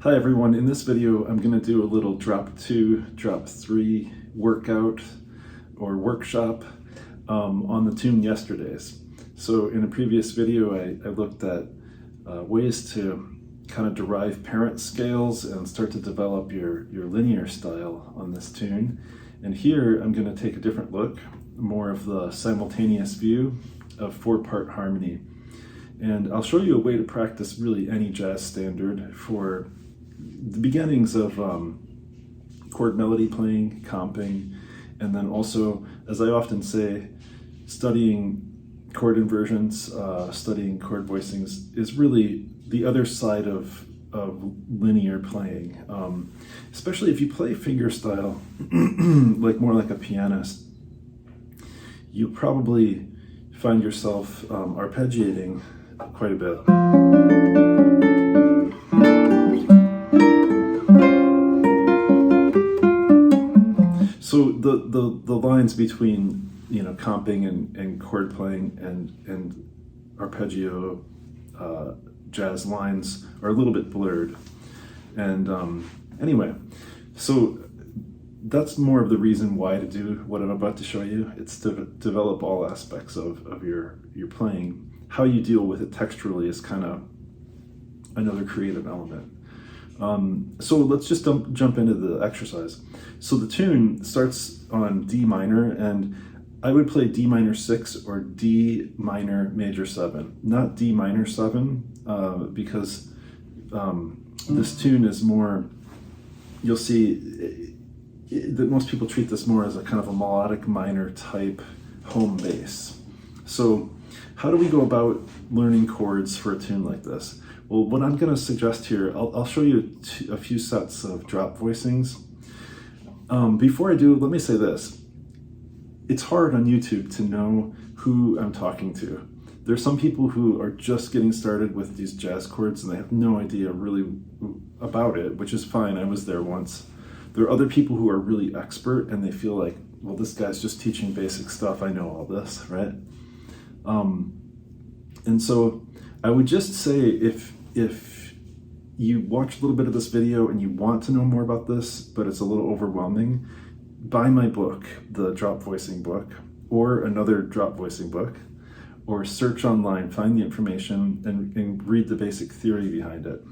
Hi everyone, in this video I'm going to do a little drop 2, drop 3 workout or workshop on the tune Yesterdays. So in a previous video I looked at ways to kind of derive parent scales and start to develop your linear style on this tune. And here I'm going to take a different look, more of the simultaneous view of 4-part harmony. And I'll show you a way to practice really any jazz standard for the beginnings of chord melody playing, comping, and then also, as I often say, studying chord inversions, studying chord voicings is really the other side of linear playing. Especially if you play fingerstyle, like more like a pianist, you probably find yourself arpeggiating quite a bit. So the lines between, you know, comping and chord playing and arpeggio jazz lines are a little bit blurred. And anyway, so that's more of the reason why to do what I'm about to show you. It's to develop all aspects of your playing. How you deal with it texturally is kind of another creative element. So let's just jump into the exercise. So the tune starts on D minor, and I would play D minor 6 or D minor major 7, not D minor 7, because this tune is more, you'll see that most people treat this more as a kind of a melodic minor type home bass. So how do we go about learning chords for a tune like this? Well, what I'm going to suggest here, I'll show you a few sets of drop voicings. Before I do, let me say this. It's hard on YouTube to know who I'm talking to. There's some people who are just getting started with these jazz chords and they have no idea really about it, which is fine. I was there once. There are other people who are really expert and they feel like, well, this guy's just teaching basic stuff. I know all this, right? And so I would just say if you watch a little bit of this video and you want to know more about this, but it's a little overwhelming, buy my book, the drop voicing book, or another drop voicing book, or search online, find the information, and read the basic theory behind it.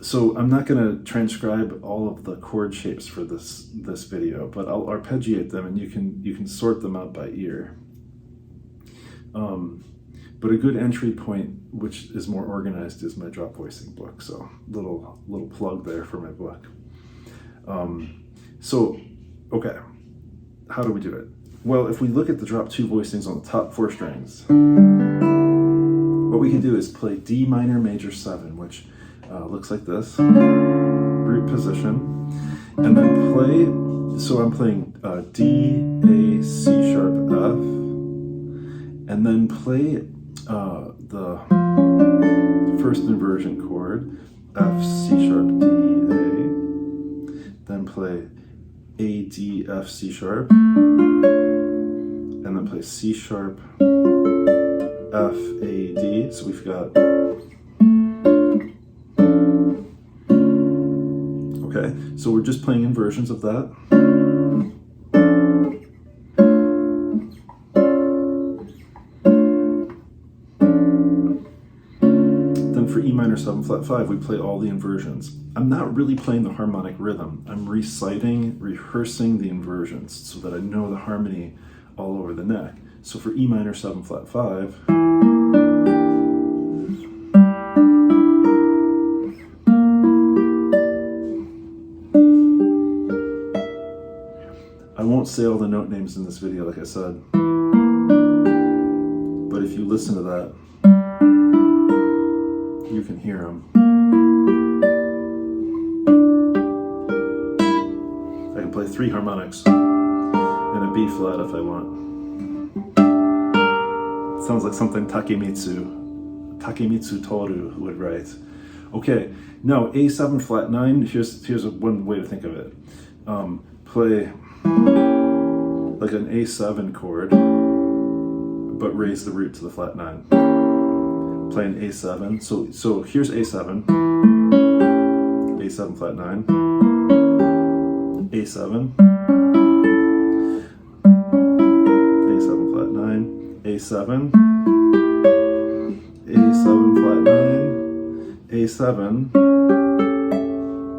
So I'm not going to transcribe all of the chord shapes for this video, but I'll arpeggiate them and you can sort them out by ear. But a good entry point, which is more organized, is my drop voicing book. So little plug there for my book. So, okay, how do we do it? Well, if we look at the drop 2 voicings on the top 4 strings, what we can do is play D minor major 7, which looks like this, root position, and then play, so I'm playing D, A, C sharp, F, and then play the first inversion chord, F, C sharp, D, A, then play A, D, F, C sharp, and then play C sharp, F, A, D. So we've got, okay, so we're just playing inversions of that. For E minor 7 flat 5, we play all the inversions. I'm not really playing the harmonic rhythm. I'm rehearsing the inversions so that I know the harmony all over the neck. So for E minor 7 flat 5, I won't say all the note names in this video, like I said, but if you listen to that, you can hear them. I can play 3 harmonics and a B flat if I want. It sounds like something Takemitsu Toru would write. Okay, now A7 flat 9, here's one way to think of it. Play like an A7 chord, but raise the root to the flat 9. playing A7. So here's A7, A7 flat 9, A7, A7 flat 9, A7, A7 flat 9, A7,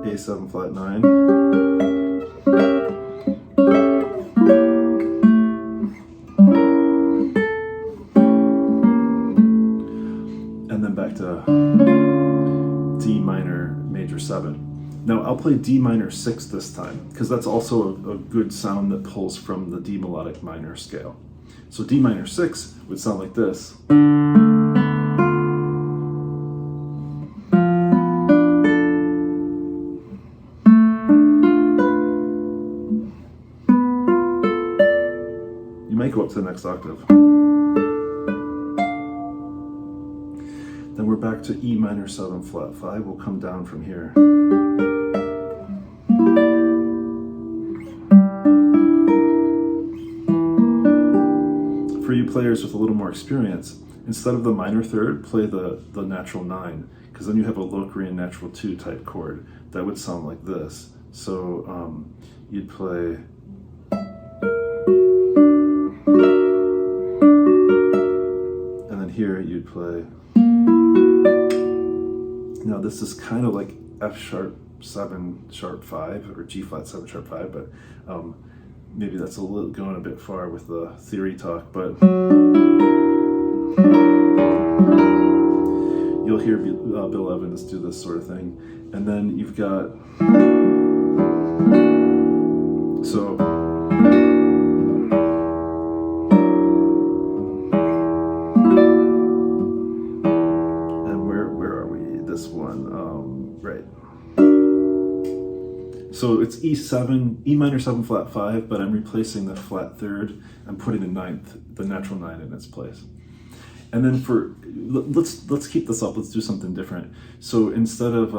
A7 flat 9, and then back to D minor major 7. Now I'll play D minor 6 this time, because that's also a good sound that pulls from the D melodic minor scale. So D minor 6 would sound like this. You might go up to the next octave. Then we're back to E minor 7 flat 5. We'll come down from here. For you players with a little more experience, instead of the minor third, play the natural 9, because then you have a Locrian natural 2 type chord that would sound like this. So you'd play and then here you'd play. Now this is kind of like F sharp 7 sharp 5 or G flat 7 sharp 5, but maybe that's a little going a bit far with the theory talk, but you'll hear Bill Evans do this sort of thing. And then you've got, so and where are we? This one, right. So it's E7, E minor 7 flat 5, but I'm replacing the flat third. I'm putting the ninth, the natural 9 in its place. And then let's keep this up. Let's do something different. So instead of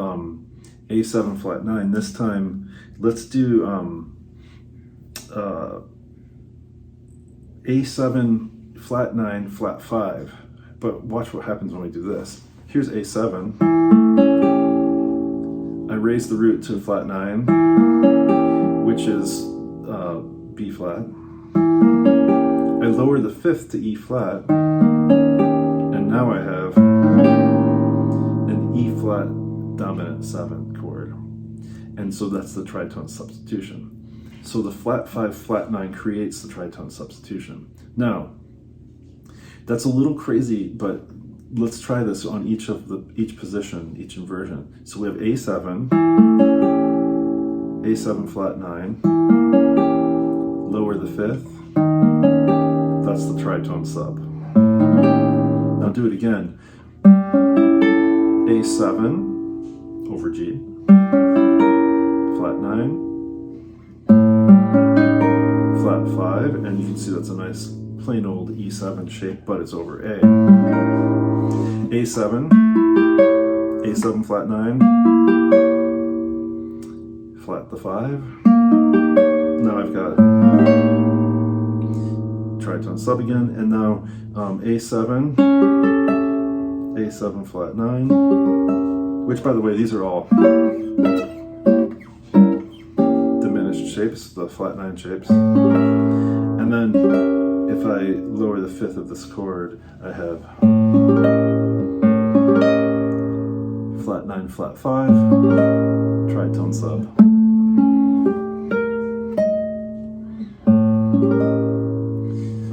A7 flat 9, this time let's do A7 flat 9 flat 5. But watch what happens when we do this. Here's A7. I raise the root to flat 9, which is B flat. I lower the fifth to E flat, and now I have an E flat dominant 7 chord. And so that's the tritone substitution. So the flat 5, flat 9 creates the tritone substitution. Now, that's a little crazy, but let's try this on each position, each inversion. So we have A7, A7 flat 9, lower the fifth, that's the tritone sub. Now do it again. A7 over G, flat 9, flat 5, and you can see that's a nice plain old E7 shape, but it's over A. A7, A7 flat 9, flat the 5. Now I've got tritone sub again, and now A7, A7 flat 9, which by the way, these are all diminished shapes, the flat 9 shapes. And then if I lower the fifth of this chord, I have flat 9, flat 5, tritone sub.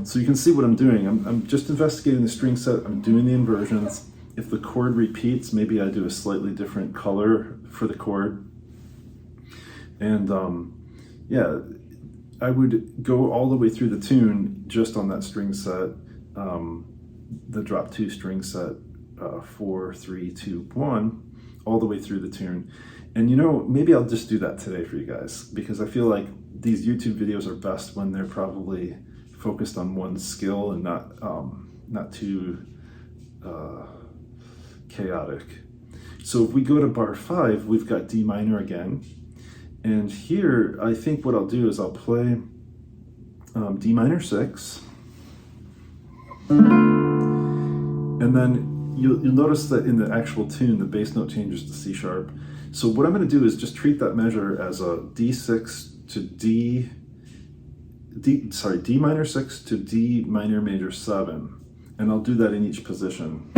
So you can see what I'm doing. I'm just investigating the string set, I'm doing the inversions. If the chord repeats, maybe I do a slightly different color for the chord. And yeah, I would go all the way through the tune just on that string set, the drop 2 string set, 4, 3, 2, 1, all the way through the tune. And you know, maybe I'll just do that today for you guys, because I feel like these YouTube videos are best when they're probably focused on one skill and not too chaotic. So if we go to bar 5, we've got D minor again. And here, I think what I'll do is I'll play D minor 6. And then you'll notice that in the actual tune, the bass note changes to C sharp. So what I'm going to do is just treat that measure as a D6 to D minor 6 to D minor major 7. And I'll do that in each position.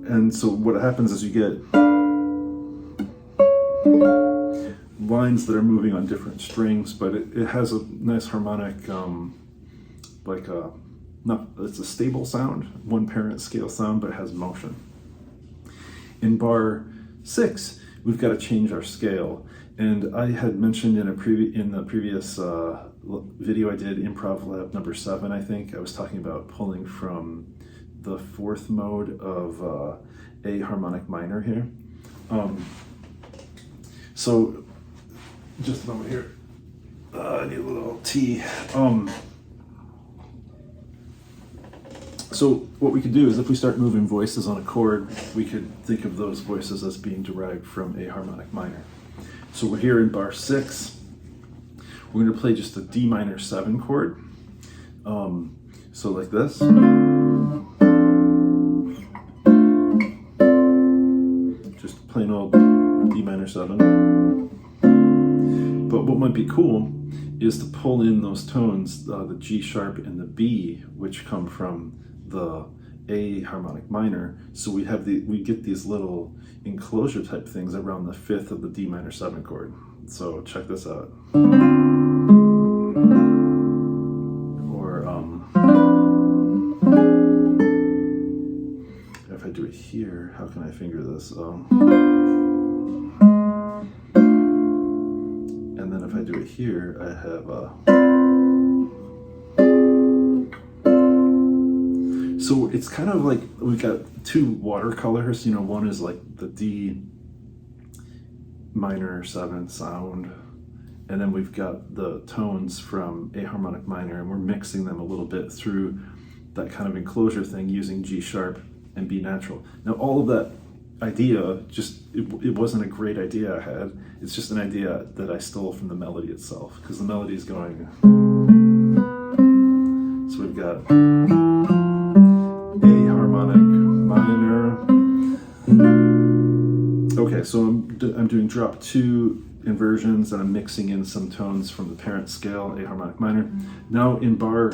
And so what happens is you get lines that are moving on different strings, but it has a nice harmonic, it's a stable sound, one parent scale sound, but it has motion. In bar 6, we've got to change our scale. And I had mentioned in the previous video I did, Improv Lab number 7, I think, I was talking about pulling from the 4th mode of A harmonic minor here. So, just a moment here. I need a little tea. So what we could do is if we start moving voices on a chord, we could think of those voices as being derived from A harmonic minor. So we're here in bar 6. We're going to play just a D minor 7 chord. So like this. Just plain old D minor 7. But what might be cool is to pull in those tones, the G sharp and the B, which come from the A harmonic minor. So we get these little enclosure type things around the 5th of the D minor 7 chord. So check this out. Or if I do it here, how can I finger this? And then if I do it here, I have so it's kind of like we've got two watercolors. One is like the D minor 7 sound, and then we've got the tones from A harmonic minor, and we're mixing them a little bit through that kind of enclosure thing using G sharp and B natural. Now all of that idea, it wasn't a great idea I had. It's just an idea that I stole from the melody itself, because the melody is going. So we've got A harmonic minor. Okay, so I'm doing drop 2 inversions, and I'm mixing in some tones from the parent scale, A harmonic minor. Now in bar,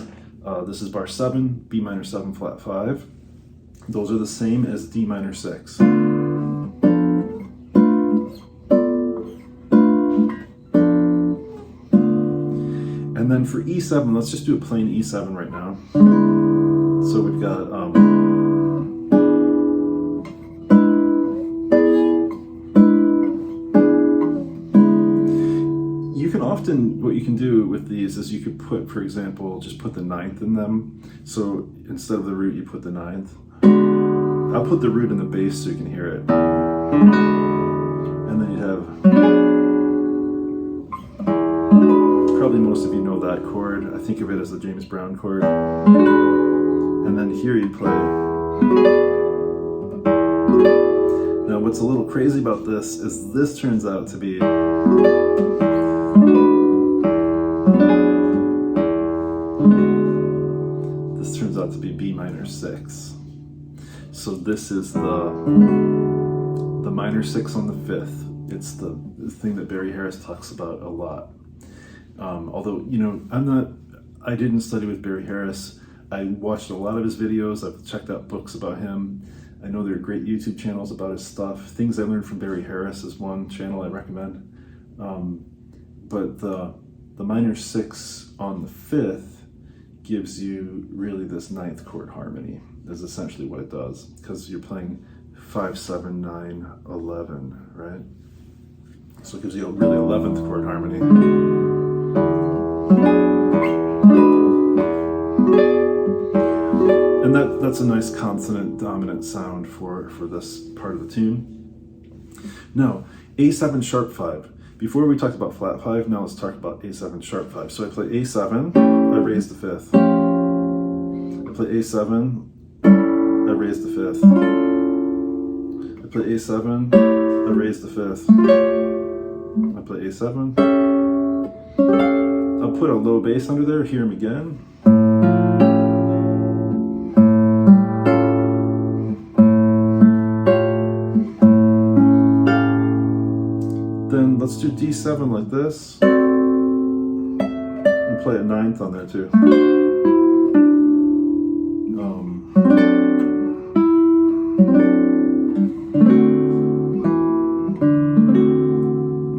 this is bar 7, B minor 7 flat 5. Those are the same as D minor 6. And then for E7, let's just do a plain E7 right now. So we've got you can often, what you can do with these is you could put, for example, just put the 9th in them. So instead of the root, you put the 9th. I'll put the root in the bass so you can hear it. And then you have, probably most of you know that chord. I think of it as the James Brown chord. And then here you play. Now what's a little crazy about this is this turns out to be B minor 6. So this is the minor 6 on the 5th. It's the thing that Barry Harris talks about a lot. Although, I didn't study with Barry Harris. I watched a lot of his videos. I've checked out books about him. I know there are great YouTube channels about his stuff. Things I learned from Barry Harris is one channel I recommend. But the minor 6 on the 5th gives you really this 9th chord harmony, is essentially what it does, because you're playing 5, 7, 9, 11, right? So it gives you a really 11th chord harmony. And that's a nice consonant dominant sound for this part of the tune. Now, A7 sharp 5. Before we talked about flat 5, now let's talk about A7 sharp 5. So I play A7, I raise the 5th. I play A7, I raise the 5th. I play A7, I I raise the fifth. I play A7. I'll put a low bass under there, hear him again. Then let's do D7 like this. And play a ninth on there too.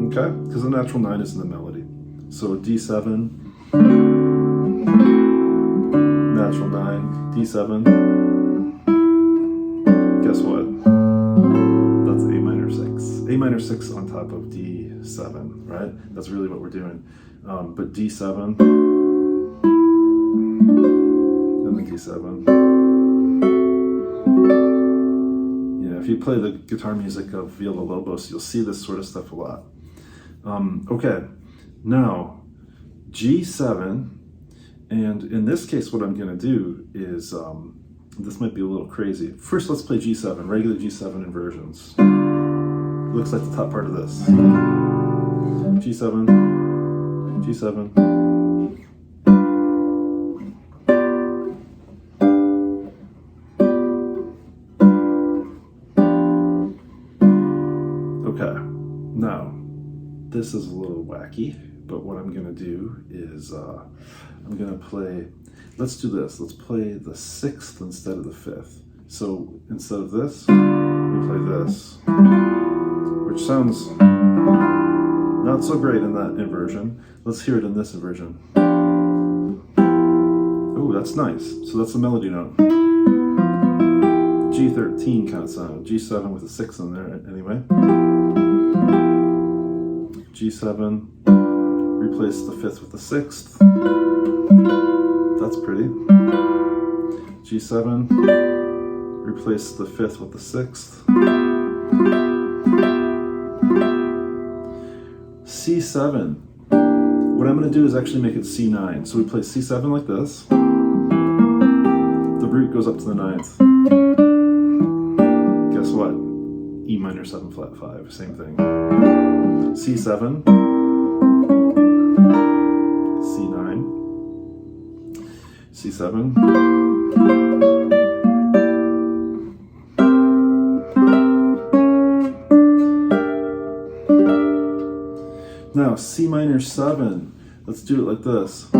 Okay, because the natural 9 is in the melody. So D7, natural 9, D7. Guess what? That's A minor 6. A minor 6 on top of D7, right? That's really what we're doing. But D7, and then D7. If you play the guitar music of Villa Lobos, you'll see this sort of stuff a lot. Okay, now G7, and in this case what I'm going to do is, this might be a little crazy. First let's play G7, regular G7 inversions. Looks like the top part of this. G7, G7. Now, this is a little wacky, but what I'm going to do is I'm going to play, let's do this. Let's play the 6th instead of the 5th. So instead of this, we play this, which sounds not so great in that inversion. Let's hear it in this inversion. Oh, that's nice. So that's the melody note. G13 kind of sound. G7 with a 6 in there anyway. G7, replace the 5th with the 6th. That's pretty. G7, replace the 5th with the 6th. C7. What I'm going to do is actually make it C9. So we play C7 like this. The root goes up to the 9th. Guess what? E minor 7 flat 5, same thing. C7, C9, C7, now C minor 7, let's do it like this,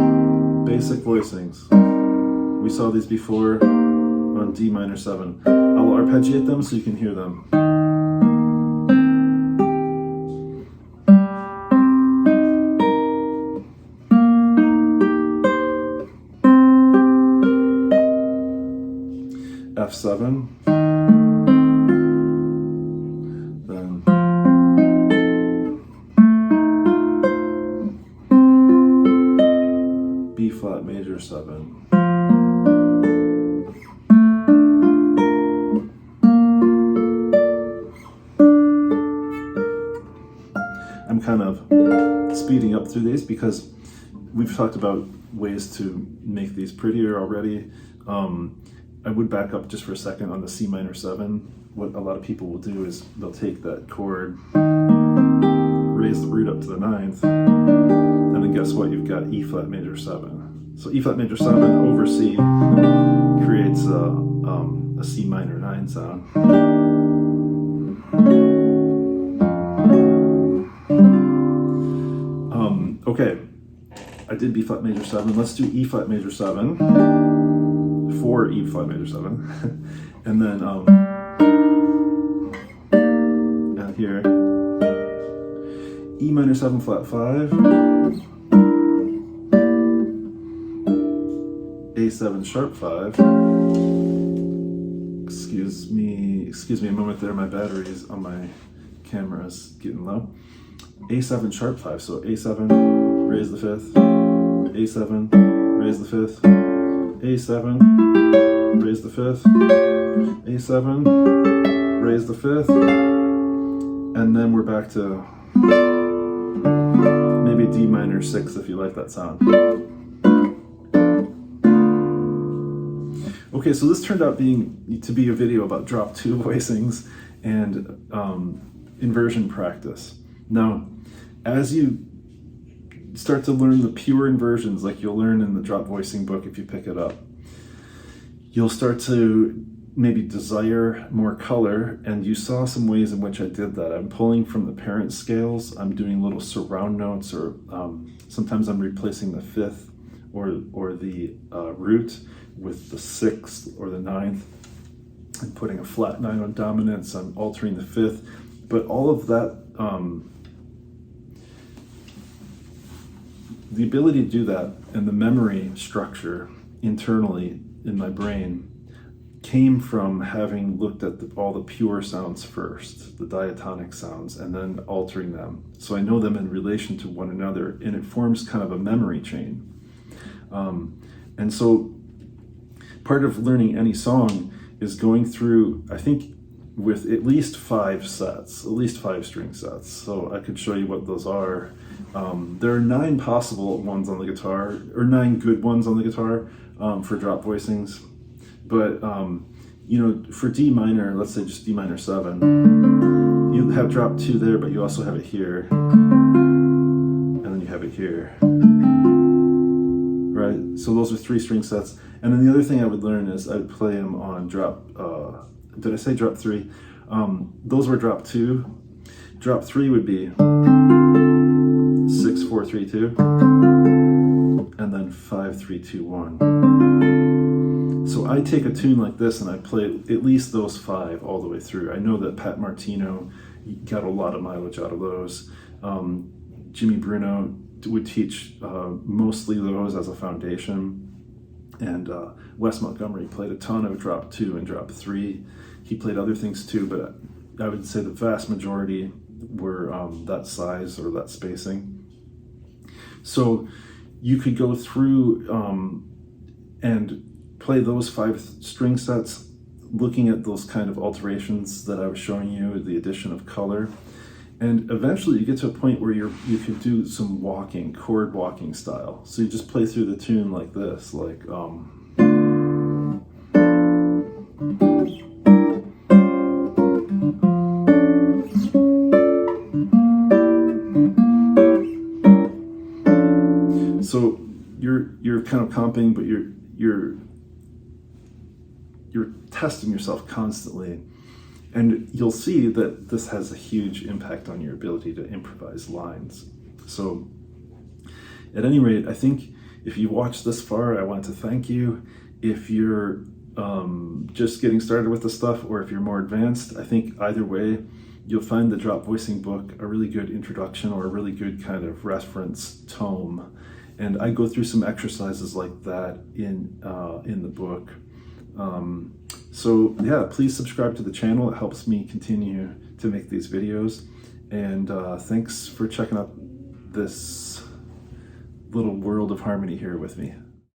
basic voicings. We saw these before on D minor 7. I'll arpeggiate them so you can hear them. F7, then B flat major 7, I'm kind of speeding up through these because we've talked about ways to make these prettier already. I would back up just for a second on the C minor 7. What a lot of people will do is they'll take that chord, raise the root up to the 9th, and then guess what? You've got E flat major 7. So E flat major 7 over C creates a C minor 9 sound. Okay, I did B flat major 7. Let's do E flat major 7. For E flat major 7, and then out here E minor 7 flat 5, A7 sharp 5. Excuse me a moment there. My batteries on my camera is getting low. A7 sharp 5. So A7, raise the 5th. A7, raise the 5th. A7, raise the 5th, A7, raise the 5th, and then we're back to maybe D minor 6 if you like that sound. Okay, so this turned out to be a video about drop 2 voicings, and inversion practice. Now, as you start to learn the pure inversions, like you'll learn in the drop voicing book if you pick it up, you'll start to maybe desire more color, and you saw some ways in which I did that. I'm pulling from the parent scales, I'm doing little surround notes, or sometimes I'm replacing the fifth or the root with the sixth or the ninth. I'm putting a flat nine on dominance, I'm altering the fifth, but all of that, the ability to do that and the memory structure internally in my brain came from having looked at all the pure sounds first, the diatonic sounds, and then altering them. So I know them in relation to one another, and it forms kind of a memory chain. And so part of learning any song is going through, I think, with at least 5 sets, at least 5 string sets. So I could show you what those are. There are 9 possible ones on the guitar, or 9 good ones on the guitar for drop voicings. But, you know, for D minor, let's say just D minor 7, you have drop 2 there, but you also have it here, and then you have it here, right? So those are 3 string sets. And then the other thing I would learn is I would play them on drop, did I say drop 3? Those were drop 2. Drop 3 would be 6, 4, 3, 2, and then 5, 3, 2, 1. So I take a tune like this and I play at least those 5 all the way through. I know that Pat Martino got a lot of mileage out of those. Jimmy Bruno would teach mostly those as a foundation. And Wes Montgomery played a ton of drop 2 and drop 3. He played other things too, but I would say the vast majority were that size or that spacing. So you could go through and play those 5 string sets, looking at those kind of alterations that I was showing you, the addition of color. And eventually you get to a point where you could do some walking, chord walking style. So you just play through the tune like this, like so you're kind of comping, but you're testing yourself constantly, and you'll see that this has a huge impact on your ability to improvise lines. So at any rate, I think if you watched this far, I want to thank you. If you're just getting started with the stuff, or if you're more advanced, I think either way, you'll find the drop voicing book a really good introduction, or a really good kind of reference tome. And I go through some exercises like that in the book. So yeah, please subscribe to the channel. It helps me continue to make these videos. And thanks for checking out this little world of harmony here with me.